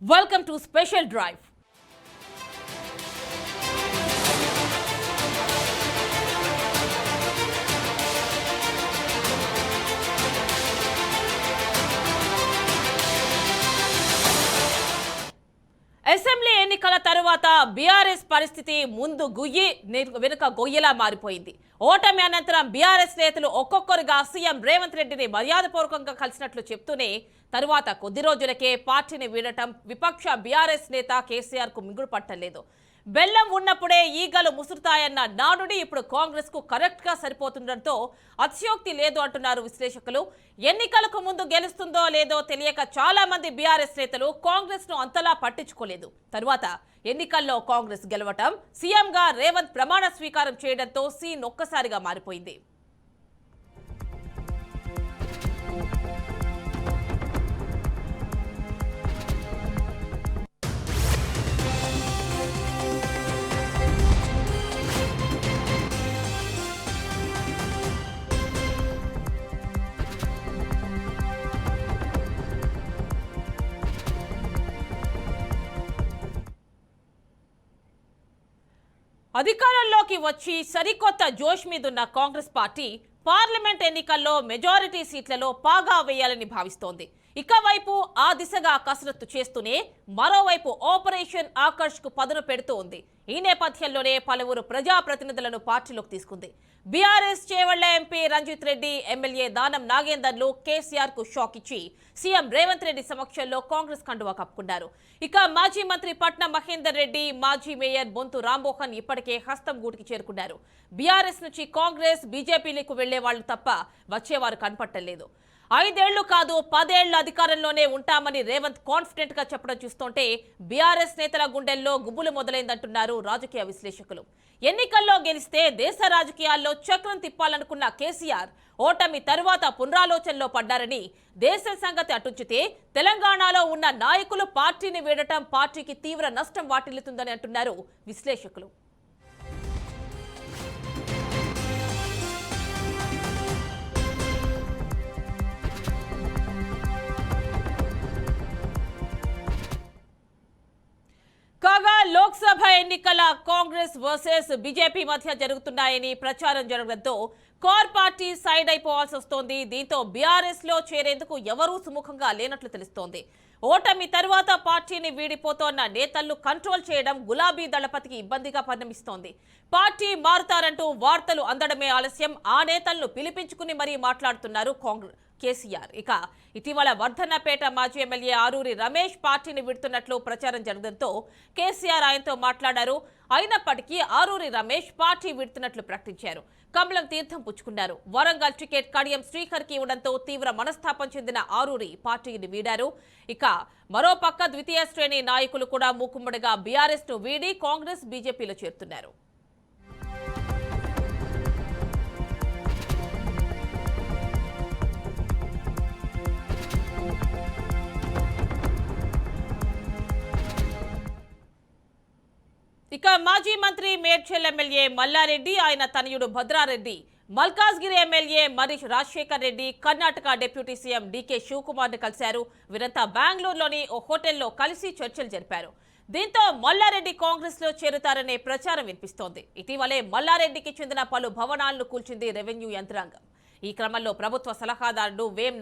Welcome to Special Drive. Assembly ఎన్నికల తరువాత BRS పరిస్థితి ముందు గుయ్యి వెనుక గొయ్యిలా మారిపోయింది. ఓటమి అనంతరం బీఆర్ఎస్ నేతలు ఒక్కొక్కరుగా సీఎం రేవంత్ రెడ్డిని మర్యాదపూర్వకంగా కలిసినట్లు చెప్తూనే తరువాత కొద్ది రోజులకే పార్టీని వీడటం విపక్ష బీఆర్ఎస్ నేత కేసీఆర్ కు మింగుడు పట్టలేదు. బెల్లం ఉన్నప్పుడే ఈగలు ముసురుతాయన్న నానుడి ఇప్పుడు కాంగ్రెస్ కు కరెక్ట్ గా సరిపోతుండటంతో అతిశయోక్తి లేదు అంటున్నారు విశ్లేషకులు. ఎన్నికలకు ముందు గెలుస్తుందో లేదో తెలియక చాలా మంది బీఆర్ఎస్ నేతలు కాంగ్రెస్ ను అంతలా పట్టించుకోలేదు. తరువాత ఎన్నికల్లో కాంగ్రెస్ గెలవటం, సీఎంగా రేవంత్ ప్రమాణ స్వీకారం చేయడంతో సీన్ ఒక్కసారిగా మారిపోయింది. అధికారంలోకి వచ్చి సరికొత్త జోష్ మీదున్న కాంగ్రెస్ పార్టీ పార్లమెంట్ ఎన్నికల్లో మెజారిటీ సీట్లలో పాగా వేయాలని భావిస్తోంది. ఇకవైపు ఆ దిశగా కసరత్తు చేస్తూనే మరోవైపు ఆపరేషన్ ఆకర్ష్ కు పదును పెడుతూ ఉంది. ఈ నేపథ్యంలోనే పలువురు ప్రజాప్రతినిధులను పార్టీలోకి తీసుకుంది. BRS Chevella MP Ranjith Reddy, MLA Danam నాగేందర్లు కేసీఆర్ కు షాక్ ఇచ్చి సీఎం రేవంత్ రెడ్డి సమక్షంలో కాంగ్రెస్ కండువా కప్పుకున్నారు. ఇక మాజీ మంత్రి పట్నం మహేందర్ రెడ్డి, మాజీ మేయర్ బొంతు రామ్మోహన్ ఇప్పటికే హస్తం గూటికి చేరుకున్నారు. బీఆర్ఎస్ నుంచి కాంగ్రెస్, బీజేపీలకు వెళ్లే వాళ్లు తప్ప వచ్చేవారు కనపట్టలేదు. 5 ఏళ్లు కాదు 10 ఏళ్లు అధికారంలోనే ఉంటామని రేవంత్ కాన్ఫిడెంట్ గా చెప్పడం చూస్తుంటే బీఆర్ఎస్ నేతల గుండెల్లో గుబులు మొదలైందంటున్నారు రాజకీయ విశ్లేషకులు. ఎన్నికల్లో గెలిస్తే దేశ రాజకీయాల్లో చక్రం తిప్పాలనుకున్న కేసీఆర్ ఓటమి తరువాత పునరాలోచనలో పడ్డారని, దేశం సంగతి అటుంచితే తెలంగాణలో ఉన్న నాయకులు పార్టీని వీడటం పార్టీకి తీవ్ర నష్టం వాటిల్లుతుందని అంటున్నారు విశ్లేషకులు. కాగా లోక్సభ ఎన్నికల కాంగ్రెస్ వర్సెస్ బీజేపీ మధ్య జరుగుతున్నాయని ప్రచారం జరగడంతో కోర్ పార్టీ సైడ్ అయిపోవాల్సి వస్తోంది. దీంతో బీఆర్ఎస్ లో చేరేందుకు ఎవరూ సుముఖంగా లేనట్లు తెలుస్తోంది. ఓటమి తరువాత పార్టీని వీడిపోతోన్న నేతలను కంట్రోల్ చేయడం గులాబీ దళపతికి ఇబ్బందిగా పరిణమిస్తోంది. పార్టీ మారుతారంటూ వార్తలు అందడమే ఆలస్యం. ఆ నేతలను పిలిపించుకుని మరీ మాట్లాడుతున్నారు కేసీఆర్. ఇక ఇటీవల వర్ధన్నపేట మాజీ ఎమ్మెల్యే ఆరూరి రమేష్ పార్టీని విడుతున్నట్లు ప్రచారం జరగడంతో కేసీఆర్ ఆయనతో మాట్లాడారు. అయినప్పటికీ ఆరూరి రమేష్ పార్టీ విడుతున్నట్లు ప్రకటించారు. కమలం తీర్థం పుచ్చుకున్నారు. వరంగల్ టికెట్ కడియం శ్రీహర్ కి ఇవ్వడంతో తీవ్ర మనస్తాపం చెందిన ఆరూరి పార్టీని వీడారు. ఇక మరోపక్క ద్వితీయ శ్రేణి నాయకులు కూడా మూకుమ్మడిగా బీఆర్ఎస్ ను వీడి కాంగ్రెస్, బీజేపీలో చేరుతున్నారు. ఇక మాజీ మంత్రి మేడ్చల్ ఎమ్మెల్యే మల్లారెడ్డి, ఆయన తనయుడు Bhadra Reddy, Malkajgiri MLA Manish Rajasekhar Reddy Karnataka deputy CM DK Shivakumar ని కలిశారు. వీరంతా బెంగళూరులోని ఓ హోటల్లో కలిసి చర్చలు జరిపారు. దీంతో మల్లారెడ్డి కాంగ్రెస్ లో చేరుతారనే ప్రచారం వినిపిస్తోంది. ఇటీవలే మల్లారెడ్డికి చెందిన పలు భవనాలను కూల్చింది రెవెన్యూ యంత్రాంగం. ఈ క్రమంలో ప్రభుత్వ సలహాదారుడు వేం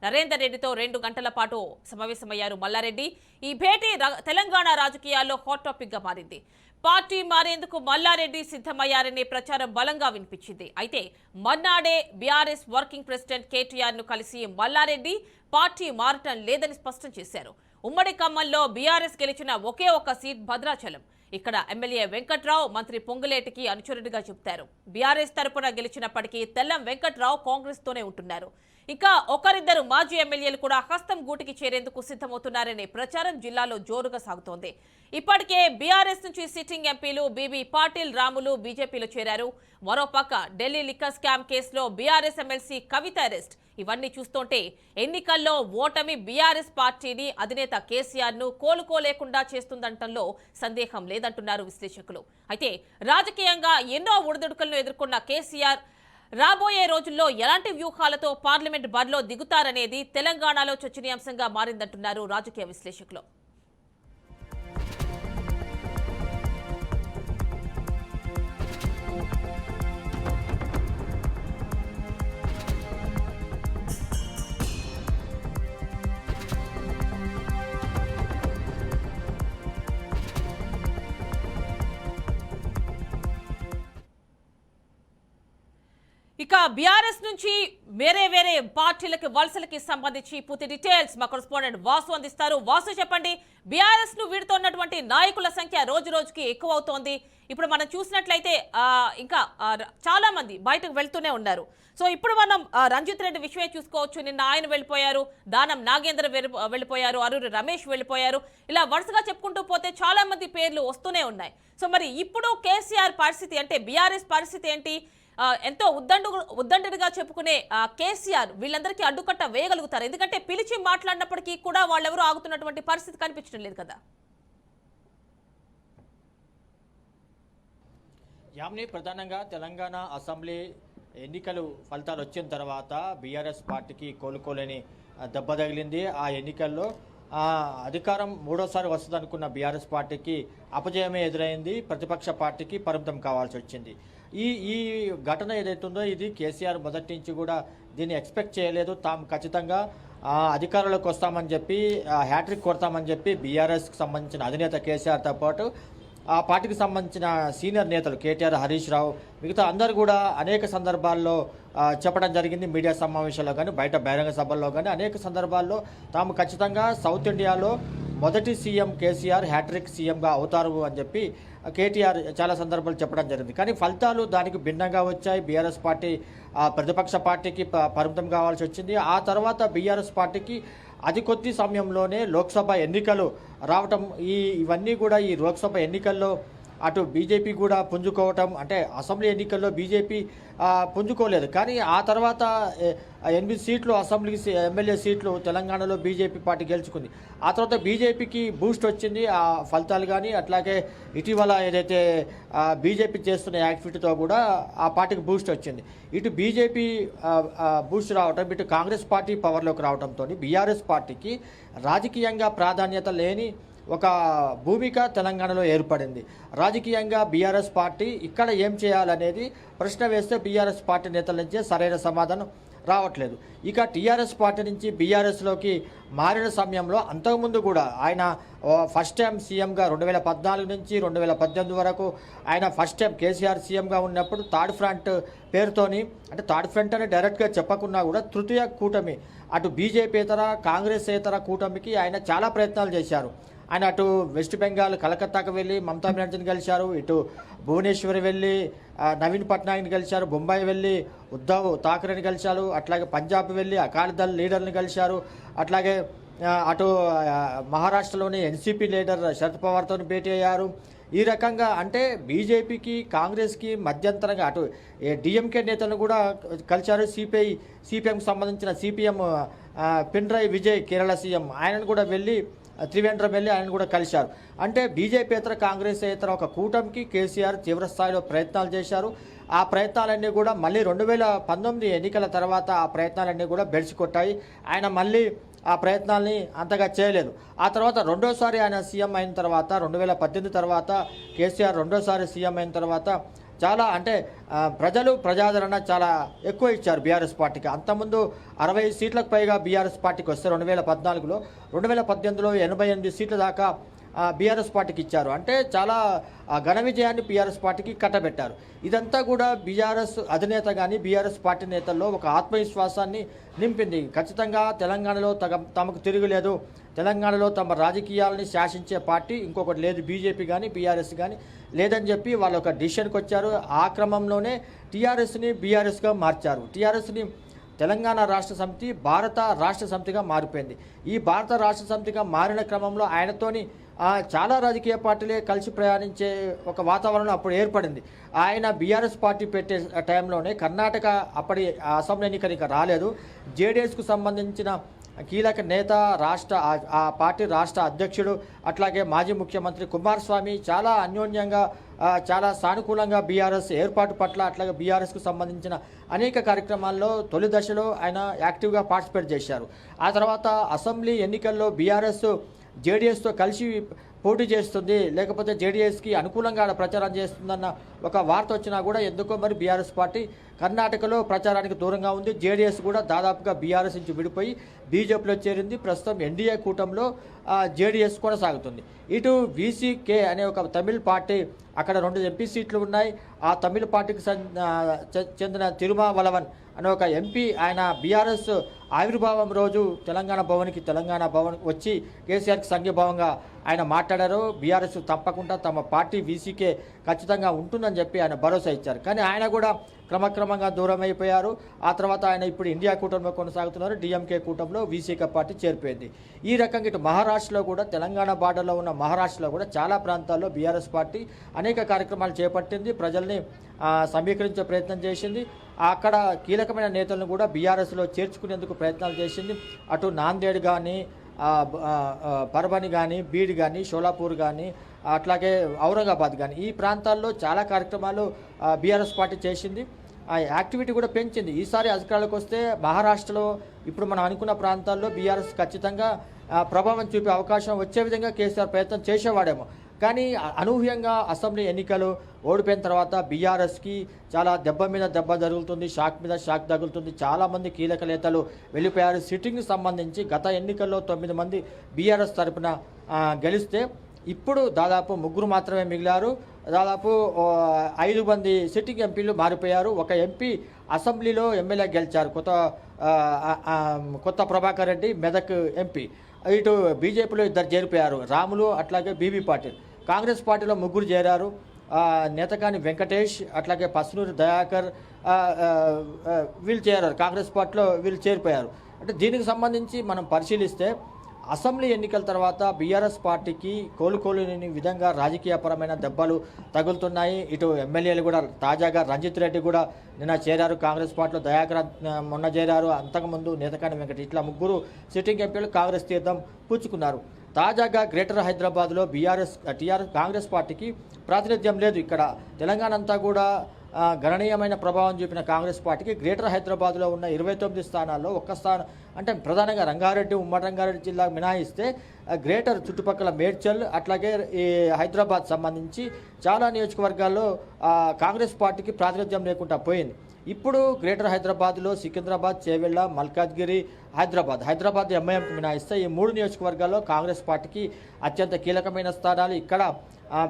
నరేందర్ రెడ్డితో 2 గంటల పాటు సమావేశమయ్యారు మల్లారెడ్డి. ఈ భేటీ తెలంగాణ రాజకీయాల్లో హాట్ టాపిక్ గా మారింది. పార్టీ మారేందుకు మల్లారెడ్డి సిద్ధమయ్యారనే ప్రచారం బలంగా వినిపించింది. అయితే Manna Dey BRS working president KTR ను కలిసి మల్లారెడ్డి పార్టీ మారటం లేదని స్పష్టం చేశారు. ఉమ్మడి ఖమ్మంలో బీఆర్ఎస్ గెలిచిన ఒకే ఒక్క సీట్ భద్రాచలం. ఇక్కడ ఎమ్మెల్యే వెంకట్రావు మంత్రి పొంగులేటికి అనుచరుడిగా చెబుతారు. బీఆర్ఎస్ తరపున గెలిచినప్పటికీ తెల్లం వెంకట్రావు కాంగ్రెస్ తోనే ఉంటున్నారు. ఇంకా ఒకరిద్దరు మాజీ ఎమ్మెల్యేలు కూడా హస్తం గూటికి చేరేందుకు సిద్ధమవుతున్నారనే ప్రచారం జిల్లాలో జోరుగా సాగుతోంది. ఇప్పటికే బీఆర్ఎస్ నుంచి సిట్టింగ్ ఎంపీలు బీబీ పాటిల్, రాములు బీజేపీలో చేరారు. మరోపక్క ఢిల్లీ లిక్కర్ స్కామ్ కేసులో బీఆర్ఎస్ ఎమ్మెల్సీ కవిత అరెస్ట్. ఇవన్నీ చూస్తుంటే ఎన్నికల్లో ఓటమి బీఆర్ఎస్ పార్టీని, అధినేత కేసీఆర్ ను కోలుకోలేకుండా చేస్తుందంటంలో సందేహం లేదంటున్నారు విశ్లేషకులు. అయితే రాజకీయంగా ఎన్నో ఒడిదుడుకులను ఎదుర్కొన్న కేసీఆర్ రాబోయే రోజుల్లో ఎలాంటి వ్యూహాలతో పార్లమెంట్ బరిలో దిగుతారనేది తెలంగాణలో చర్చనీయాంశంగా మారిందంటున్నారు రాజకీయ విశ్లేషకులు. ఇక బీఆర్ఎస్ నుంచి వేరే వేరే పార్టీలకి వలసలకి సంబంధించి పూర్తి డీటెయిల్స్ మా కరెస్పాండెంట్ వాసు అందిస్తారు. వాసు, చెప్పండి, బీఆర్ఎస్ ను వీడుతున్నటువంటి నాయకుల సంఖ్య రోజు రోజుకి ఎక్కువ అవుతోంది. ఇప్పుడు మనం చూసినట్లయితే ఇంకా చాలా మంది బయటకు వెళ్తూనే ఉన్నారు. సో ఇప్పుడు మనం రంజిత్ రెడ్డి విషయమే చూసుకోవచ్చు. నిన్న ఆయన వెళ్ళిపోయారు, దానం నాగేంద్ర వెళ్ళిపోయారు, అరూరి రమేష్ వెళ్ళిపోయారు. ఇలా వరుసగా చెప్పుకుంటూ పోతే చాలా మంది పేర్లు వస్తూనే ఉన్నాయి. సో మరి ఇప్పుడు కేసీఆర్ పరిస్థితి అంటే బీఆర్ఎస్ పరిస్థితి ఏంటి? ఎంతో ఉద్దండుగా చెప్పుకునే కేసీఆర్ వీళ్ళందరికీ అడ్డుకట్ట వేయగలుగుతారు? ఎందుకంటే పిలిచి మాట్లాడినప్పటికీ కూడా వాళ్ళెవరూ ఆగుతున్నటువంటి పరిస్థితి కనిపించడం లేదు కదా. యామ్ని, ప్రధానంగా తెలంగాణ అసెంబ్లీ ఎన్నికలు ఫలితాలు వచ్చిన తర్వాత బీఆర్ఎస్ పార్టీకి కోలుకోలేని దెబ్బ తగిలింది. ఆ ఎన్నికల్లో అధికారం మూడోసారి వస్తుందనుకున్న బీఆర్ఎస్ పార్టీకి అపజయమే ఎదురైంది. ప్రతిపక్ష పార్టీకి పరిమితం కావాల్సి వచ్చింది. ఈ ఘటన ఏదైతుందో ఇది కేసీఆర్ మొదటి నుంచి కూడా దీన్ని ఎక్స్పెక్ట్ చేయలేదు. తాము ఖచ్చితంగా అధికారంలోకి వస్తామని చెప్పి హ్యాట్రిక్ కొడతామని చెప్పి బీఆర్ఎస్కి సంబంధించిన అధినేత కేసీఆర్తో పాటు ఆ పార్టీకి సంబంధించిన సీనియర్ నేతలు కేటీఆర్, హరీష్ రావు, మిగతా అందరూ కూడా అనేక సందర్భాల్లో చెప్పడం జరిగింది. మీడియా సమావేశాల్లో కానీ బయట బహిరంగ సభల్లో కానీ అనేక సందర్భాల్లో తాము ఖచ్చితంగా సౌత్ ఇండియాలో మొదటి సీఎం కేసీఆర్ హ్యాట్రిక్ సీఎంగా అవుతారు అని చెప్పి కేటీఆర్ చాలా సందర్భాలు చెప్పడం జరిగింది. కానీ ఫలితాలు దానికి భిన్నంగా వచ్చాయి. బీఆర్ఎస్ పార్టీ ప్రతిపక్ష పార్టీకి పరిమితం కావాల్సి వచ్చింది. ఆ తర్వాత బీఆర్ఎస్ పార్టీకి అతి కొద్ది సమయంలోనే లోక్సభ ఎన్నికలు రావటం, ఇవన్నీ కూడా ఈ లోక్సభ ఎన్నికల్లో అటు బీజేపీ కూడా పుంజుకోవటం, అంటే అసెంబ్లీ ఎన్నికల్లో బీజేపీ పుంజుకోలేదు. కానీ ఆ తర్వాత 8 సీట్లు అసెంబ్లీ ఎమ్మెల్యే సీట్లు తెలంగాణలో బీజేపీ పార్టీ గెలుచుకుంది. ఆ తర్వాత బీజేపీకి బూస్ట్ వచ్చింది. ఆ ఫలితాలు కానీ అట్లాగే ఇటీవల ఏదైతే బీజేపీ చేస్తున్న యాక్టివిటీతో కూడా ఆ పార్టీకి బూస్ట్ వచ్చింది. ఇటు బీజేపీ బూస్ట్ రావటం, ఇటు కాంగ్రెస్ పార్టీ పవర్లోకి రావడంతో బీఆర్ఎస్ పార్టీకి రాజకీయంగా ప్రాధాన్యత లేని ఒక భూమిక తెలంగాణలో ఏర్పడింది. రాజకీయంగా బీఆర్ఎస్ పార్టీ ఇక్కడ ఏం చేయాలనేది ప్రశ్న వేస్తే బీఆర్ఎస్ పార్టీ నేతల నుంచే సరైన సమాధానం రావట్లేదు. ఇక టీఆర్ఎస్ పార్టీ నుంచి బీఆర్ఎస్లోకి మారిన సమయంలో అంతకుముందు కూడా ఆయన ఫస్ట్ టైం సీఎంగా 2014 నుంచి 2018 వరకు ఆయన ఫస్ట్ టైం కేసీఆర్ సీఎంగా ఉన్నప్పుడు థర్డ్ ఫ్రంట్ పేరుతోని, అంటే థర్డ్ ఫ్రంట్ అని డైరెక్ట్గా చెప్పకున్నా కూడా తృతీయ కూటమి, అటు బీజేపీతర కాంగ్రెసేతర కూటమికి ఆయన చాలా ప్రయత్నాలు చేశారు. ఆయన అటు వెస్ట్ బెంగాల్ కలకత్తాకు వెళ్ళి మమతా బెనర్జీని కలిశారు, ఇటు భువనేశ్వరి వెళ్ళి నవీన్ పట్నాయక్ని కలిశారు, బొంబాయి వెళ్ళి ఉద్ధవ్ ఠాక్రేని కలిశారు, అట్లాగే పంజాబ్ వెళ్ళి అకాలీదళ్ లీడర్ని కలిశారు, అట్లాగే అటు మహారాష్ట్రలోని ఎన్సీపీ లీడర్ శరద్ పవార్తో భేటీ అయ్యారు. ఈ రకంగా అంటే బీజేపీకి కాంగ్రెస్కి మధ్యంతరంగా అటు డిఎంకే నేతలను కూడా కలిశారు. సిపిఎంకి సంబంధించిన సిపిఎం పినరయి విజయ్ కేరళ సీఎం ఆయనను కూడా వెళ్ళి త్రివేంద్రం వెళ్ళి ఆయన కూడా కలిశారు. అంటే బీజేపీయేతర కాంగ్రెసేతర ఒక కూటమికి కేసీఆర్ తీవ్రస్థాయిలో ప్రయత్నాలు చేశారు. ఆ ప్రయత్నాలన్నీ కూడా మళ్ళీ 2019 ఎన్నికల తర్వాత ఆ ప్రయత్నాలన్నీ కూడా బెడిసికొట్టాయి. ఆయన మళ్ళీ ఆ ప్రయత్నాల్ని అంతగా చేయలేదు. ఆ తర్వాత రెండోసారి ఆయన సీఎం అయిన తర్వాత 2018 తర్వాత కేసీఆర్ రెండోసారి సీఎం అయిన తర్వాత చాలా అంటే ప్రజాదరణ చాలా ఎక్కువ ఇచ్చారు బీఆర్ఎస్ పార్టీకి. అంతకుముందు 60 సీట్లకు పైగా బీఆర్ఎస్ పార్టీకి వస్తే 2014లో 2018లో 88 సీట్ల దాకా బీఆర్ఎస్ పార్టీకి ఇచ్చారు. అంటే చాలా ఘన విజయాన్ని బీఆర్ఎస్ పార్టీకి కట్టబెట్టారు. ఇదంతా కూడా బీఆర్ఎస్ అధినేత కానీ బీఆర్ఎస్ పార్టీ నేతల్లో ఒక ఆత్మవిశ్వాసాన్ని నింపింది. ఖచ్చితంగా తెలంగాణలో తమకు తిరుగులేదు, తెలంగాణలో తమ రాజకీయాలని శాసించే పార్టీ ఇంకొకటి లేదు, బీజేపీ కానీ బీఆర్ఎస్ కానీ లేదని చెప్పి వాళ్ళు ఒక డిసిషన్కి వచ్చారు. ఆ క్రమంలోనే టీఆర్ఎస్ని బీఆర్ఎస్గా మార్చారు. టీఆర్ఎస్ని తెలంగాణ రాష్ట్ర సమితి భారత రాష్ట్ర సమితిగా మారిపోయింది. ఈ భారత రాష్ట్ర సమితిగా మారిన క్రమంలో ఆయనతోని చాలా రాజకీయ పార్టీలే కలిసి ప్రయాణించే ఒక వాతావరణం అప్పుడు ఏర్పడింది. ఆయన బీఆర్ఎస్ పార్టీ పెట్టే టైంలోనే కర్ణాటక అప్పటి అసెంబ్లీ ఎన్నికలు రాలేదు. జేడీఎస్కు సంబంధించిన కీలక నేత ఆ పార్టీ రాష్ట్ర అధ్యక్షుడు అట్లాగే మాజీ ముఖ్యమంత్రి కుమారస్వామి చాలా అన్యోన్యంగా చాలా సానుకూలంగా బీఆర్ఎస్ ఏర్పాటు పట్ల అట్లాగే బీఆర్ఎస్కు సంబంధించిన అనేక కార్యక్రమాల్లో తొలి దశలో ఆయన యాక్టివ్గా పార్టిసిపేట్ చేశారు. ఆ తర్వాత అసెంబ్లీ ఎన్నికల్లో బీఆర్ఎస్ జేడీఎస్తో కలిసి పోటీ చేస్తుంది, లేకపోతే జేడీఎస్కి అనుకూలంగా ప్రచారం చేస్తుందన్న ఒక వార్త వచ్చినా కూడా ఎందుకో మరి బీఆర్ఎస్ పార్టీ కర్ణాటకలో ప్రచారానికి దూరంగా ఉంది. జేడీఎస్ కూడా దాదాపుగా బీఆర్ఎస్ నుంచి విడిపోయి బీజేపీలో చేరింది. ప్రస్తుతం ఎన్డీఏ కూటమిలో జేడీఎస్ కొనసాగుతుంది. ఇటు వీసీకే అనే ఒక తమిళ్ పార్టీ, అక్కడ 2 ఎంపీ సీట్లు ఉన్నాయి. ఆ తమిళ పార్టీకి చెందిన తిరుమావలవన్ అనే ఒక ఎంపీ, ఆయన బీఆర్ఎస్ ఆవిర్భావం రోజు తెలంగాణ భవన్ వచ్చి కేసీఆర్కి సంఘీభావంగా ఆయన మాట్లాడారు. బీఆర్ఎస్ తప్పకుండా తమ పార్టీ వీసీకే ఖచ్చితంగా ఉంటుందని చెప్పి ఆయన భరోసా ఇచ్చారు. కానీ ఆయన కూడా క్రమక్రమంగా దూరం అయిపోయారు. ఆ తర్వాత ఆయన ఇప్పుడు ఇండియా కూటమిలో కొనసాగుతున్నారు. డిఎంకే కూటమిలో వీసీకే పార్టీ చేరిపోయింది. ఈ రకంగా ఇటు మహారాష్ట్రలో కూడా, తెలంగాణ బార్డర్లో ఉన్న మహారాష్ట్రలో కూడా చాలా ప్రాంతాల్లో బీఆర్ఎస్ పార్టీ అనేక కార్యక్రమాలు చేపట్టింది. ప్రజల్ని సమీకరించే ప్రయత్నం చేసింది. అక్కడ కీలకమైన నేతలను కూడా బీఆర్ఎస్లో చేర్చుకునేందుకు ప్రయత్నాలు చేసింది. అటు నాందేడ్ కానీ, పర్భని కానీ, బీడ్ కానీ, షోలాపూర్ కానీ, అట్లాగే ఔరంగాబాద్ కానీ, ఈ ప్రాంతాల్లో చాలా కార్యక్రమాలు బీఆర్ఎస్ పార్టీ చేసింది. ఆ యాక్టివిటీ కూడా పెంచింది. ఈసారి అధికారులకు వస్తే మహారాష్ట్రలో ఇప్పుడు మనం అనుకున్న ప్రాంతాల్లో బీఆర్ఎస్ ఖచ్చితంగా ప్రభావం చూపే అవకాశం వచ్చే విధంగా కేసీఆర్ ప్రయత్నం చేసేవాడేమో. కానీ అనూహ్యంగా అసెంబ్లీ ఎన్నికలు ఓడిపోయిన తర్వాత బీఆర్ఎస్కి చాలా దెబ్బ మీద దెబ్బ జరుగుతుంది, షాక్ మీద షాక్ తగులుతుంది. చాలామంది కీలక నేతలు వెళ్ళిపోయారు. సిట్టింగ్కి సంబంధించి గత ఎన్నికల్లో 9 మంది బీఆర్ఎస్ తరపున గెలిస్తే ఇప్పుడు దాదాపు 3 మాత్రమే మిగిలారు. దాదాపు 5 మంది సిట్టింగ్ ఎంపీలు మారిపోయారు. ఒక ఎంపీ అసెంబ్లీలో ఎమ్మెల్యే గెలిచారు, కొత్త ప్రభాకర్ రెడ్డి, మెదక్ ఎంపీ. ఇటు బీజేపీలో 2 చేరిపోయారు, రాములు అట్లాగే బీబీ పాటిల్. కాంగ్రెస్ పార్టీలో 3 చేరారు, నేతకాని వెంకటేష్ అట్లాగే పస్నూరి దయాకర్, వీళ్ళు చేరారు. కాంగ్రెస్ పార్టీలో వీళ్ళు చేరిపోయారు. అంటే దీనికి సంబంధించి మనం పరిశీలిస్తే అసెంబ్లీ ఎన్నికల తర్వాత బీఆర్ఎస్ పార్టీకి కోలుకోలేని విధంగా రాజకీయపరమైన దెబ్బలు తగులుతున్నాయి. ఇటు ఎమ్మెల్యేలు కూడా తాజాగా రంజిత్ రెడ్డి కూడా నిన్న చేరారు కాంగ్రెస్ పార్టీలో, దయాకర్ మొన్న చేరారు, అంతకుముందు నేతకాని వెంకట. ఇట్లా 3 సిట్టింగ్ ఎంపీలు కాంగ్రెస్ తీర్థం పుచ్చుకున్నారు. తాజాగా గ్రేటర్ హైదరాబాద్లో కాంగ్రెస్ పార్టీకి ప్రాతినిధ్యం లేదు. ఇక్కడ తెలంగాణ అంతా కూడా గణనీయమైన ప్రభావం చూపిన కాంగ్రెస్ పార్టీకి గ్రేటర్ హైదరాబాద్లో ఉన్న 29 స్థానాల్లో 1 స్థానం, అంటే ప్రధానంగా రంగారెడ్డి, ఉమ్మడి రంగారెడ్డి జిల్లా మినహాయిస్తే గ్రేటర్ చుట్టుపక్కల మేడ్చల్ అట్లాగే ఈ హైదరాబాద్ సంబంధించి చాలా నియోజకవర్గాల్లో కాంగ్రెస్ పార్టీకి ప్రాతినిధ్యం లేకుండా పోయింది. ఇప్పుడు గ్రేటర్ హైదరాబాద్లో సికింద్రాబాద్, చేవెళ్ల, మల్కాజ్గిరి, హైదరాబాద్ ఎంఐఎంకి మినహాయిస్తే ఈ 3 నియోజకవర్గాల్లో కాంగ్రెస్ పార్టీకి అత్యంత కీలకమైన స్థానాలు. ఇక్కడ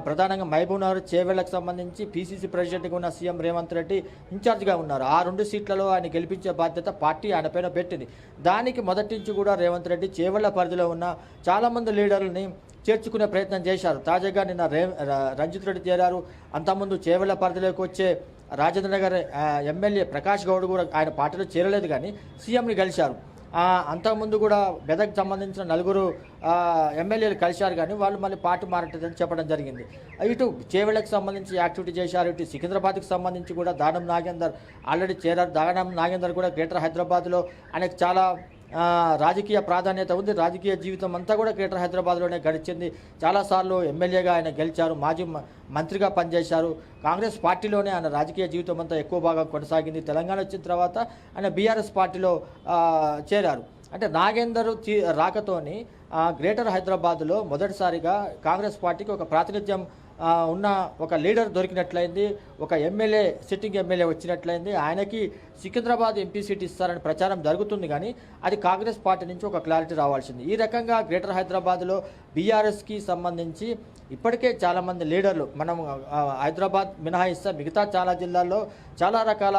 ప్రధానంగా మహబూబ్నగర్, చేవెళ్లకు సంబంధించి పీసీసీ ప్రెసిడెంట్గా ఉన్న సీఎం రేవంత్ రెడ్డి ఇన్ఛార్జ్గా ఉన్నారు. ఆ 2 సీట్లలో ఆయన గెలిపించే బాధ్యత పార్టీ ఆయన పైన పెట్టింది. దానికి మొదటి నుంచి కూడా రేవంత్ రెడ్డి చేవెళ్ల పరిధిలో ఉన్న చాలామంది లీడర్లని చేర్చుకునే ప్రయత్నం చేశారు. తాజాగా నిన్న రంజిత్ రెడ్డి చేరారు. అంతకుముందు చేవెళ్ల పరిధిలోకి వచ్చే రాజేంద్రనగర్ ఎమ్మెల్యే ప్రకాష్ గౌడ్ కూడా ఆయన పార్టీలో చేరలేదు, కానీ సీఎంని కలిశారు. అంతకుముందు కూడా మెదక్ సంబంధించిన 4 ఎమ్మెల్యేలు కలిశారు, కానీ వాళ్ళు మళ్ళీ పార్టీ మారట్లేదని చెప్పడం జరిగింది. ఇటు చేవెళ్లకు సంబంధించి యాక్టివిటీ చేశారు. ఇటు సికింద్రాబాద్కి సంబంధించి కూడా దానం నాగేందర్ ఆల్రెడీ చేరారు. దానం నాగేందర్ కూడా గ్రేటర్ హైదరాబాద్లో ఆయనకు చాలా రాజకీయ ప్రాధాన్యత ఉంది. రాజకీయ జీవితం అంతా కూడా గ్రేటర్ హైదరాబాద్లోనే గడిచింది. చాలాసార్లు ఎమ్మెల్యేగా ఆయన గెలిచారు, మాజీ మంత్రిగా పనిచేశారు. కాంగ్రెస్ పార్టీలోనే ఆయన రాజకీయ జీవితం అంతా ఎక్కువ భాగం కొనసాగింది. తెలంగాణ వచ్చిన తర్వాత ఆయన బీఆర్ఎస్ పార్టీలో చేరారు. అంటే నాగేందర్ రాకతోని గ్రేటర్ హైదరాబాద్లో మొదటిసారిగా కాంగ్రెస్ పార్టీకి ఒక ప్రాతినిధ్యం ఉన్న ఒక లీడర్ దొరికినట్లయింది, ఒక ఎమ్మెల్యే, సిట్టింగ్ ఎమ్మెల్యే వచ్చినట్లయింది. ఆయనకి సికింద్రాబాద్ ఎంపీ సీట్ ఇస్తారని ప్రచారం జరుగుతుంది, కానీ అది కాంగ్రెస్ పార్టీ నుంచి ఒక క్లారిటీ రావాల్సింది. ఈ రకంగా గ్రేటర్ హైదరాబాద్లో బీఆర్ఎస్కి సంబంధించి ఇప్పటికే చాలామంది లీడర్లు, మనం హైదరాబాద్ మినహాయిస్తే మిగతా చాలా జిల్లాల్లో చాలా రకాల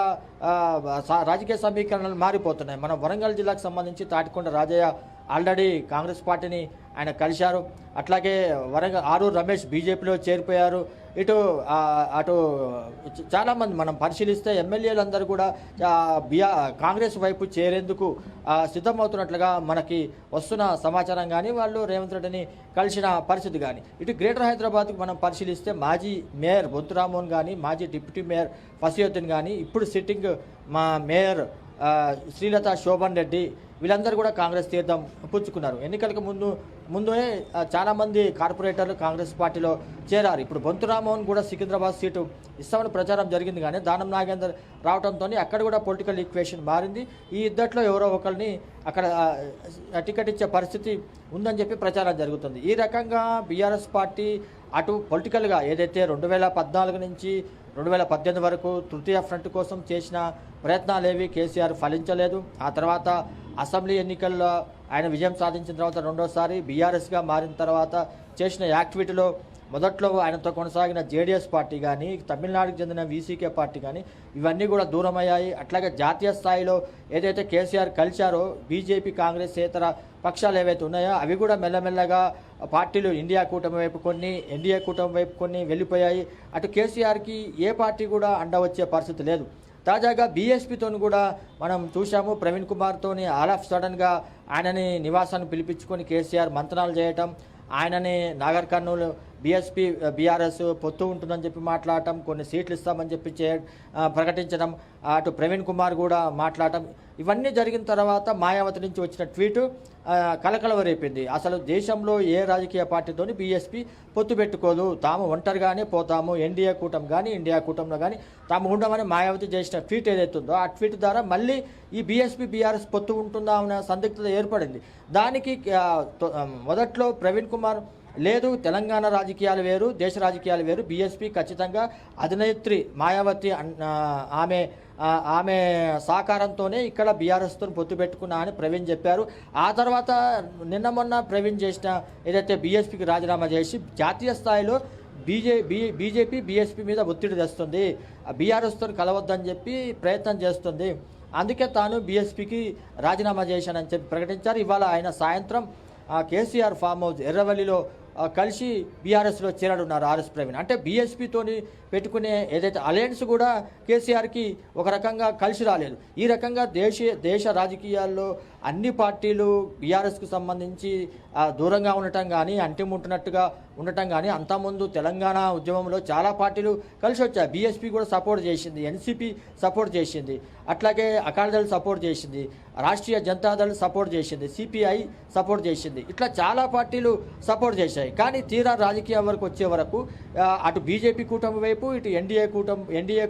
రాజకీయ సమీకరణలు మారిపోతున్నాయి. మనం వరంగల్ జిల్లాకు సంబంధించి తాటికొండ రాజయ్య ఆల్రెడీ కాంగ్రెస్ పార్టీని ఆయన కలిశారు. అట్లాగే ఆరూరు రమేష్ బీజేపీలో చేరిపోయారు. అటు చాలామంది మనం పరిశీలిస్తే ఎమ్మెల్యేలందరూ కూడా కాంగ్రెస్ వైపు చేరేందుకు సిద్ధమవుతున్నట్లుగా మనకి వస్తున్న సమాచారం, కానీ వాళ్ళు రేవంత్ రెడ్డిని కలిసిన పరిస్థితి కానీ. ఇటు గ్రేటర్ హైదరాబాద్కి మనం పరిశీలిస్తే మాజీ మేయర్ బొంతు రామ్మోహన్ కానీ, మాజీ డిప్యూటీ మేయర్ ఫసియుద్దీన్ కానీ, ఇప్పుడు సిట్టింగ్ మా మేయర్ శ్రీలత శోభన్ రెడ్డి, వీళ్ళందరూ కూడా కాంగ్రెస్ తీర్థం పుచ్చుకున్నారు. ఎన్నికలకు ముందు ముందే చాలామంది కార్పొరేటర్లు కాంగ్రెస్ పార్టీలో చేరారు. ఇప్పుడు బొంతు రామ్మోహన్ కూడా సికింద్రాబాద్ సీటు ఇస్తామని ప్రచారం జరిగింది, కానీ దానం నాగేందర్ రావడంతో అక్కడ కూడా పొలిటికల్ ఈక్వేషన్ మారింది. ఈ ఇద్దట్లో ఎవరో ఒకరిని అక్కడ టికెట్ ఇచ్చే పరిస్థితి ఉందని చెప్పి ప్రచారం జరుగుతుంది. ఈ రకంగా బీఆర్ఎస్ పార్టీ అటు పొలిటికల్గా ఏదైతే 2014 నుంచి 2018 వరకు తృతీయ ఫ్రంట్ కోసం చేసిన ప్రయత్నాలేవి కేసీఆర్ ఫలించలేదు. ఆ తర్వాత అసెంబ్లీ ఎన్నికల్లో ఆయన విజయం సాధించిన తర్వాత రెండోసారి బీఆర్ఎస్గా మారిన తర్వాత చేసిన యాక్టివిటీలో మొదట్లో ఆయనతో కొనసాగిన జేడీఎస్ పార్టీ కానీ, తమిళనాడుకు చెందిన వీసీకే పార్టీ కానీ ఇవన్నీ కూడా దూరమయ్యాయి. అట్లాగే జాతీయ స్థాయిలో ఏదైతే కేసీఆర్ కలిశారో బీజేపీ, కాంగ్రెస్ ఇతర పక్షాలు ఏవైతే ఉన్నాయో అవి కూడా మెల్లమెల్లగా పార్టీలు ఇండియా కూటమి వైపు కొన్ని, ఎన్డీఏ కూటమి వైపు కొన్ని వెళ్ళిపోయాయి. అటు కేసీఆర్కి ఏ పార్టీ కూడా అండ వచ్చే పరిస్థితి లేదు. తాజాగా బీఎస్పీతో కూడా మనం చూసాము. ప్రవీణ్ కుమార్తోని ఆల్ ఆఫ్ సడన్గా ఆయనని నివాసాన్ని పిలిపించుకొని కేసీఆర్ మంతనాలు చేయటం, ఆయనని నాగర్ కర్నూలు బీఆర్ఎస్ పొత్తు ఉంటుందని చెప్పి మాట్లాడటం, కొన్ని సీట్లు ఇస్తామని చెప్పి ప్రకటించడం, అటు ప్రవీణ్ కుమార్ కూడా మాట్లాడటం, ఇవన్నీ జరిగిన తర్వాత మాయావతి నుంచి వచ్చిన ట్వీటు కలకలం రేపింది. అసలు దేశంలో ఏ రాజకీయ పార్టీతోని బీఎస్పీ పొత్తు పెట్టుకోదు, తాము ఒంటరిగానే పోతాము, ఎన్డీఏ కూటమి కానీ ఇండియా కూటమిలో కానీ తాము ఉండమని మాయావతి చేసిన ట్వీట్ ఏదైతుందో ఆ ట్వీట్ ద్వారా మళ్ళీ ఈ బీఎస్పీ బీఆర్ఎస్ పొత్తు ఉంటుందా అనే సందిగ్ధత ఏర్పడింది. దానికి మొదట్లో ప్రవీణ్ కుమార్ లేదు, తెలంగాణ రాజకీయాలు వేరు, దేశ రాజకీయాలు వేరు, బీఎస్పీ ఖచ్చితంగా అధినేత్రి మాయావతి ఆమె సహకారంతోనే ఇక్కడ బీఆర్ఎస్తో పొత్తు పెట్టుకున్నా అని ప్రవీణ్ చెప్పారు. ఆ తర్వాత నిన్న మొన్న ప్రవీణ్ చేసిన ఏదైతే బీఎస్పీకి రాజీనామా చేసి జాతీయ స్థాయిలో బీజేపీ బీఎస్పీ మీద ఒత్తిడి తెస్తుంది, బీఆర్ఎస్తో కలవద్దని చెప్పి ప్రయత్నం చేస్తుంది, అందుకే తాను బీఎస్పీకి రాజీనామా చేశానని చెప్పి ప్రకటించారు. ఇవాళ ఆయన సాయంత్రం కేసీఆర్ ఫామ్ హౌస్ ఎర్రవల్లిలో కలిసి బీఆర్ఎస్లో చేరడున్నారు ఆర్ఎస్ ప్రవీణ్. అంటే బీఎస్పీతోని పెట్టుకునే ఏదైతే అలయన్స్ కూడా కేసీఆర్కి ఒక రకంగా కలిసి రాలేదు. ఈ రకంగా దేశ రాజకీయాల్లో అన్ని పార్టీలు బీఆర్ఎస్కు సంబంధించి దూరంగా ఉండటం కానీ, అంటిముట్టినట్టుగా ఉండటం కానీ, అంతకుముందు తెలంగాణ ఉద్యమంలో చాలా పార్టీలు కలిసి వచ్చాయి. బీఎస్పీ కూడా సపోర్ట్ చేసింది, ఎన్సీపీ సపోర్ట్ చేసింది, అట్లాగే అకాలీదళ్ సపోర్ట్ చేసింది, రాష్ట్రీయ జనతాదళ్ సపోర్ట్ చేసింది, సిపిఐ సపోర్ట్ చేసింది, ఇట్లా చాలా పార్టీలు సపోర్ట్ చేశాయి. కానీ తీరా రాజకీయం వరకు వచ్చే వరకు అటు బీజేపీ కూటమి వైపు, ఇటు ఎన్డీఏ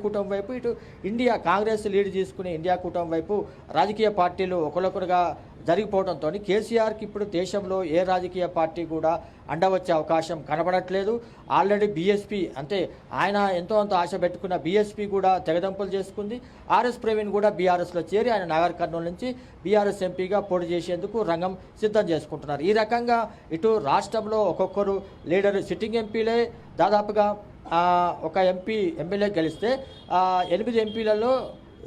కూటమి వైపు, ఇటు ఇండియా కాంగ్రెస్ లీడ్ తీసుకునే ఇండియా కూటమి వైపు రాజకీయ పార్టీలు ఒకరొకరుగా జరిగిపోవడంతో కేసీఆర్కి ఇప్పుడు దేశంలో ఏ రాజకీయ పార్టీ కూడా అండ వచ్చే అవకాశం కనబడట్లేదు. ఆల్రెడీ బీఎస్పీ అంటే ఆయన ఎంతో అంత ఆశ పెట్టుకున్న బీఎస్పీ కూడా తెగదంపులు చేసుకుంది. ఆర్ఎస్ ప్రవీణ్ కూడా బీఆర్ఎస్లో చేరి ఆయన నాగర్ కర్నూలు నుంచి బీఆర్ఎస్ ఎంపీగా పోటీ చేసేందుకు రంగం సిద్ధం చేసుకుంటున్నారు. ఈ రకంగా ఇటు రాష్ట్రంలో ఒక్కొక్కరు లీడర్ సిట్టింగ్ ఎంపీలే దాదాపుగా ఒక ఎమ్మెల్యే గెలిస్తే 8 ఎంపీలలో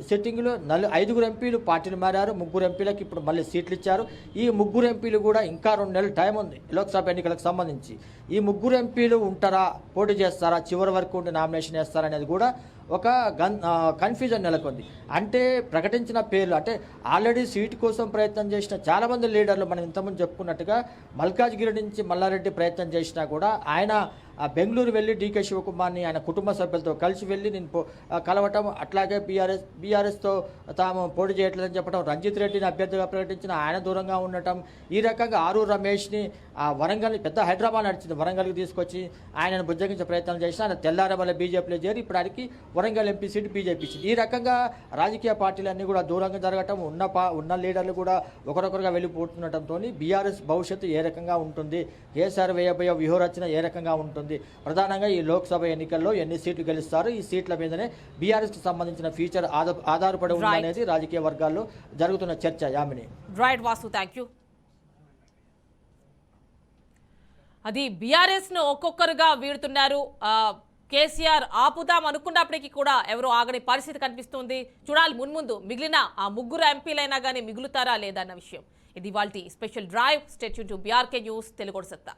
సిట్టింగ్లో 5 ఎంపీలు పార్టీలు మారారు, 3 ఎంపీలకు ఇప్పుడు మళ్ళీ సీట్లు ఇచ్చారు. ఈ 3 ఎంపీలు కూడా ఇంకా 2 నెలల టైం ఉంది లోక్సభ ఎన్నికలకు సంబంధించి. ఈ 3 ఎంపీలు ఉంటారా, పోటీ చేస్తారా, చివరి వరకు ఉండి నామినేషన్ వేస్తారా అనేది కూడా ఒక కన్ఫ్యూజన్ నెలకొంది. అంటే ప్రకటించిన పేర్లు అంటే ఆల్రెడీ సీటు కోసం ప్రయత్నం చేసిన చాలామంది లీడర్లు మనం ఇంతకుముందు చెప్పుకున్నట్టుగా మల్కాజ్గిరి నుంచి మల్లారెడ్డి ప్రయత్నం చేసినా కూడా ఆయన బెంగళూరు వెళ్ళి డీకే శివకుమార్ని ఆయన కుటుంబ సభ్యులతో కలిసి వెళ్ళి నేను కలవటం, అట్లాగే బీఆర్ఎస్తో తాము పోటీ చేయట్లేదని చెప్పడం, రంజిత్ రెడ్డిని అభ్యర్థిగా ప్రకటించిన ఆయన దూరంగా ఉండటం, ఈ రకంగా ఆరూరు రమేష్ని వరంగల్ పెద్ద హైదరాబాద్ నడిచింది వరంగల్కి తీసుకొచ్చి ఆయనను బుజ్జగించే ప్రయత్నం చేసిన ఆయన తెల్లారే వల్ల బీజేపీలో చేరి ఇప్పుడు ఆయనకి వరంగల్ ఎంపీ సీటు బీజేపీ ఇచ్చింది. ఈ రకంగా రాజకీయ పార్టీలన్నీ కూడా దూరంగా జరగటం, ఉన్న లీడర్లు కూడా ఒకరొకరుగా వెళ్ళిపోతుండటంతో బీఆర్ఎస్ భవిష్యత్తు ఏ రకంగా ఉంటుంది, కేసీఆర్ వేయబోయే వ్యూహరచన ఏ రకంగా ఉంటుంది, ప్రధానంగా ఈ లోక్సభ ఎన్నికల్లో ఎన్ని సీట్లు గెలుస్తారు, ఈ సీట్ల మీదనే బీఆర్ఎస్కి సంబంధించిన ఫ్యూచర్ ఆధారపడి ఉంది అనేది రాజకీయ వర్గాల్లో జరుగుతున్న చర్చ. Yamini. Right Vasu, thank you. అది బీఆర్ఎస్ ను ఒక్కొక్కరుగా వీడుతున్నారు. కేసీఆర్ ఆపుదాం అనుకున్నప్పటికీ కూడా ఎవరు ఆగని పరిస్థితి కనిపిస్తుంది. చూడాలి మున్ముందు మిగిలిన ఆ 3 ఎంపీలైనా కానీ మిగులుతారా లేదా అన్న విషయం. ఇది ఇవాల్టి special drive. Stay tune to BRK news Telugu సత్తా.